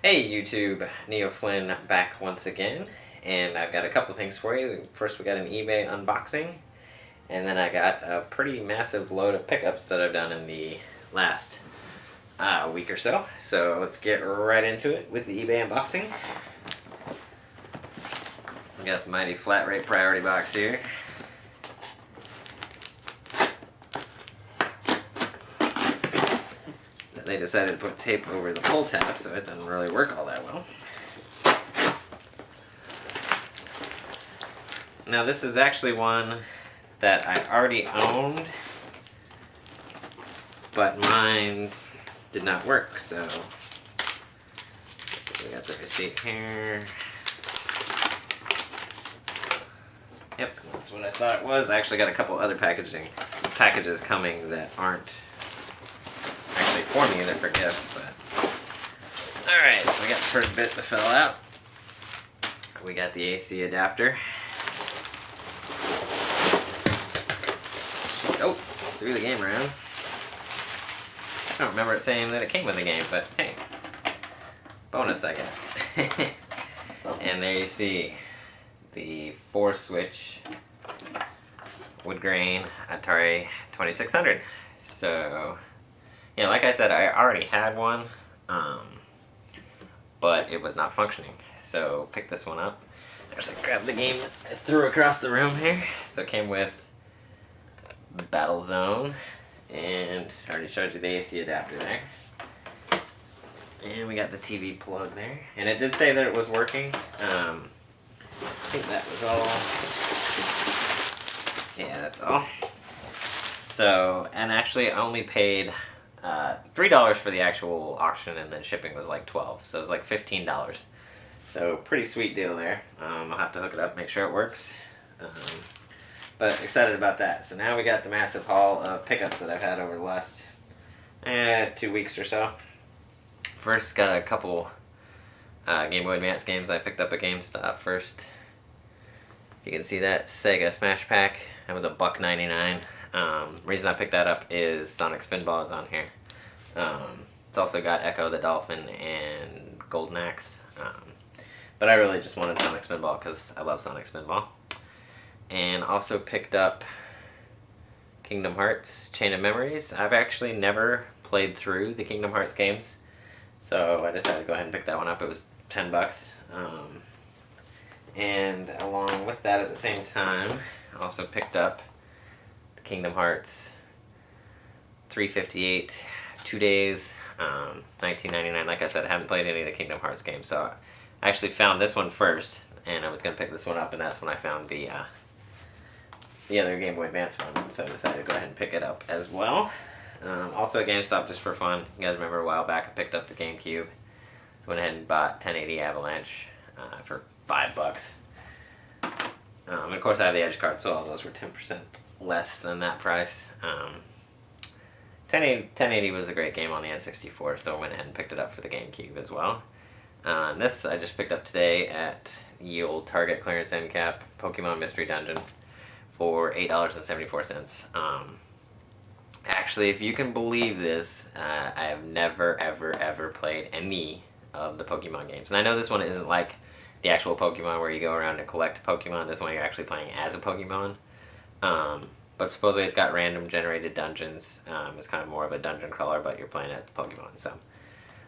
Hey YouTube, Neo Flynn back once again, and I've got a couple things for you. First we got an eBay unboxing, and then I got a pretty massive load of pickups that I've done in the last week or so. So let's get right into it with the eBay unboxing. We got the mighty flat rate priority box here. They decided to put tape over the pull tab, so it doesn't really work all that well. Now this is actually one that I already owned, but mine did not work, so we got the receipt here. Yep, that's what I thought it was. I actually got a couple other packages coming that aren't actually for me, they're for gifts, but alright, so we got the first bit to fill out. We got the AC adapter. Oh, threw the game around. I don't remember it saying that it came with the game, but hey, bonus I guess. And there you see the 4-switch wood grain Atari 2600. So yeah, like I said, I already had one, but it was not functioning. So picked this one up. I just grabbed the game and threw across the room here. So it came with Battle Zone, and I already showed you the AC adapter there. And we got the TV plug there. And it did say that it was working. I think that was all. Yeah, that's all. So, and actually I only paid $3 for the actual auction, and then shipping was like $12, so it was like $15. So pretty sweet deal there. I'll have to hook it up, make sure it works. But excited about that. So now we got the massive haul of pickups that I've had over the last 2 weeks or so. First, got a couple Game Boy Advance games I picked up at GameStop first. You can see that Sega Smash Pack. That was $1.99. Reason I picked that up is Sonic Spinball is on here. It's also got Echo the Dolphin and Golden Axe. But I really just wanted Sonic Spinball because I love Sonic Spinball. And also picked up Kingdom Hearts Chain of Memories. I've actually never played through the Kingdom Hearts games, so I decided to go ahead and pick that one up. It was $10. And along with that, at the same time, I also picked up the Kingdom Hearts 358 2 days, $19.99. Like I said, I haven't played any of the Kingdom Hearts games, so I actually found this one first, and I was going to pick this one up, and that's when I found the other Game Boy Advance one, so I decided to go ahead and pick it up as well. Also at GameStop, just for fun. You guys remember a while back I picked up the GameCube. So went ahead and bought 1080 Avalanche for $5. And of course I have the Edge card, so all those were 10% less than that price. 1080 was a great game on the N64, so I went ahead and picked it up for the GameCube as well. And this I just picked up today at the old Target clearance end cap, Pokemon Mystery Dungeon, for $8.74. Actually, if you can believe this, I have never ever played any of the Pokemon games. And I know this one isn't like the actual Pokemon where you go around and collect Pokemon. This one you're actually playing as a Pokemon. But supposedly it's got random generated dungeons. It's kind of more of a dungeon crawler, but you're playing as the Pokemon. So,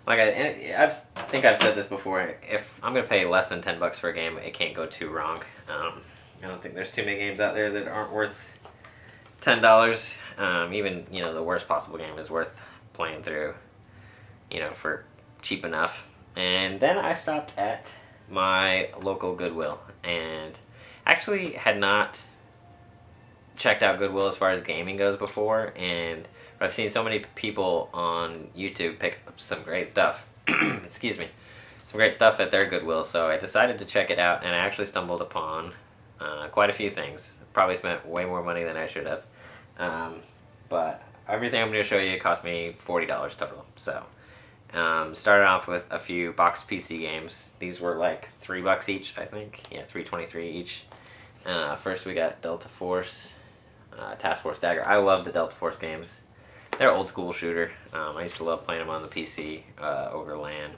like I think I've said this before. If I'm gonna pay less than $10 for a game, it can't go too wrong. I don't think there's too many games out there that aren't worth $10. Even the worst possible game is worth playing through, for cheap enough. And then I stopped at my local Goodwill, and actually had not checked out Goodwill as far as gaming goes before, and I've seen so many people on YouTube pick up some great stuff. Excuse me. Some great stuff at their Goodwill, so I decided to check it out, and I actually stumbled upon quite a few things. Probably spent way more money than I should have. But everything I'm going to show you cost me $40 total. So, started off with a few boxed PC games. These were like $3 each, I think. Yeah, $3.23 each. First we got Delta Force, Task Force Dagger. I love the Delta Force games. They're old school shooter. I used to love playing them on the PC over LAN.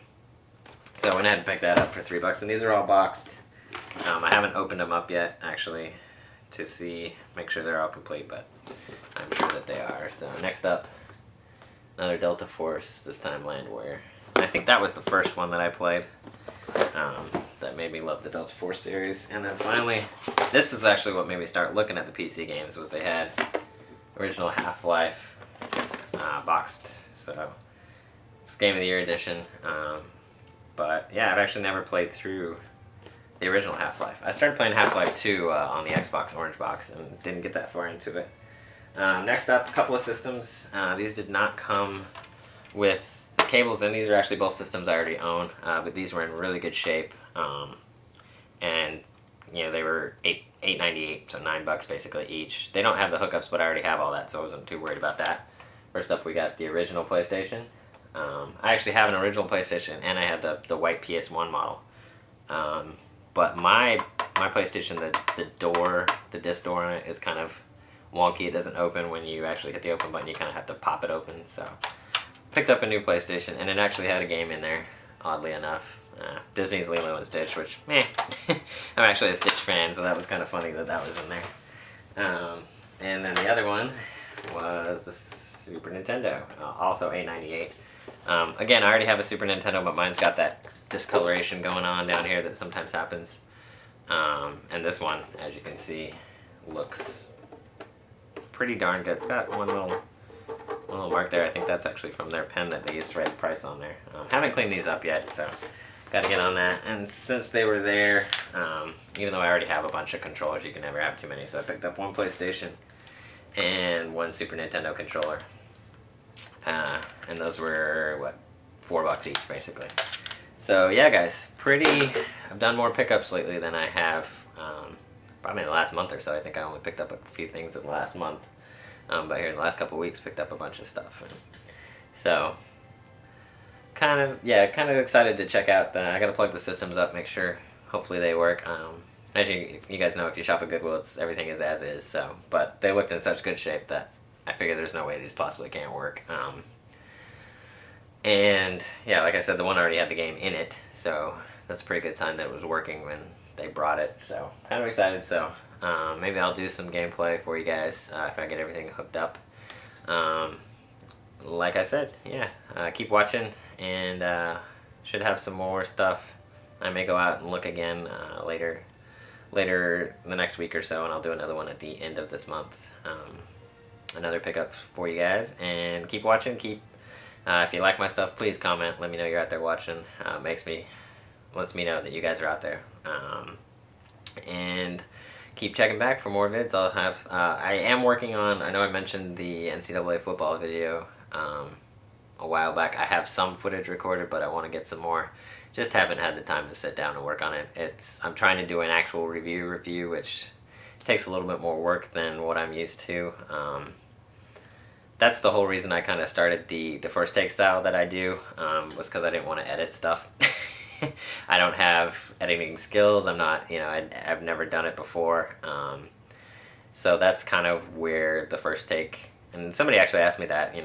So I went ahead and picked that up for $3, and these are all boxed. I haven't opened them up yet, actually, to make sure they're all complete, but I'm sure that they are. So next up, another Delta Force, this time Land Warrior. And I think that was the first one that I played that made me love the Delta Force series. And then finally, this is actually what made me start looking at the PC games, was they had original Half-Life boxed. So it's Game of the Year edition. But yeah, I've actually never played through the original Half-Life. I started playing Half-Life 2 on the Xbox Orange Box and didn't get that far into it. Next up, a couple of systems. These did not come with the cables in. These are actually both systems I already own, but these were in really good shape. And you know, they were $8.98, so $9 basically each. They don't have the hookups, but I already have all that, so I wasn't too worried about that. First up, we got the original PlayStation. I actually have an original PlayStation, and I had the white PS1 model. But my PlayStation, the disc door on it is kind of wonky. It doesn't open when you actually hit the open button. You kind of have to pop it open. So picked up a new PlayStation, and it actually had a game in there, oddly enough. Disney's Lilo and Stitch, which, meh. I'm actually a Stitch fan, so that was kind of funny that was in there. And then the other one was the Super Nintendo, also $8.98. Again, I already have a Super Nintendo, but mine's got that discoloration going on down here that sometimes happens. And this one, as you can see, looks pretty darn good. It's got one little mark there. I think that's actually from their pen that they used to write the price on there. Haven't cleaned these up yet, so got to get on that. And since they were there, even though I already have a bunch of controllers, you can never have too many, so I picked up one PlayStation and one Super Nintendo controller. And those were, what, $4 each, basically. So yeah, guys, I've done more pickups lately than I have probably in the last month or so. I think I only picked up a few things in the last month, but here in the last couple of weeks, picked up a bunch of stuff. And so kind of excited to check out. I got to plug the systems up, make sure hopefully they work. As you guys know, if you shop at Goodwill, everything is as is. So, but they looked in such good shape that I figure there's no way these possibly can't work. And yeah, like I said, the one already had the game in it, so that's a pretty good sign that it was working when they brought it. So kind of excited. So maybe I'll do some gameplay for you guys if I get everything hooked up. Like I said, yeah, keep watching, and should have some more stuff. I may go out and look again later the next week or so, and I'll do another one at the end of this month. Another pickup for you guys, and keep watching. If you like my stuff, please comment. Let me know you're out there watching. Lets me know that you guys are out there. And keep checking back for more vids. I'll have. I am working on. I know I mentioned the NCAA football video a while back. I have some footage recorded, but I want to get some more. Just haven't had the time to sit down and work on it. I'm trying to do an actual review, which takes a little bit more work than what I'm used to. That's the whole reason I kind of started the first take style that I do, was because I didn't want to edit stuff. I don't have editing skills. I'm not, I've never done it before. So that's kind of where the first take, and somebody actually asked me that,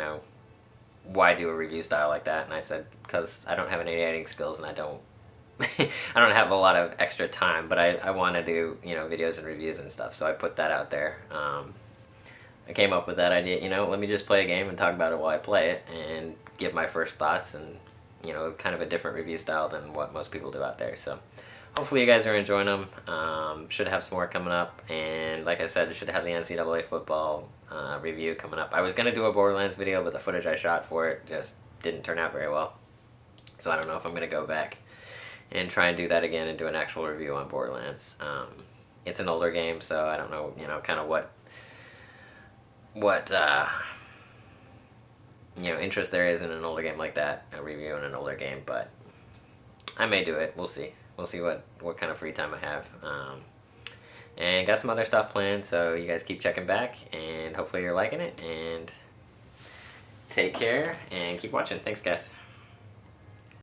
why do a review style like that? And I said, because I don't have any editing skills, and I don't have a lot of extra time, but I want to do, videos and reviews and stuff. So I put that out there. I came up with that idea, let me just play a game and talk about it while I play it and give my first thoughts, and, kind of a different review style than what most people do out there. So hopefully you guys are enjoying them. Should have some more coming up, and like I said, I should have the NCAA football review coming up. I was going to do a Borderlands video, but the footage I shot for it just didn't turn out very well. So I don't know if I'm going to go back and try and do that again and do an actual review on Borderlands. It's an older game, so I don't know, kind of what interest there is in an older game like that, a review in an older game, but I may do it. We'll see what kind of free time I have, and got some other stuff planned, so you guys keep checking back, and hopefully you're liking it, and take care and keep watching. Thanks, guys.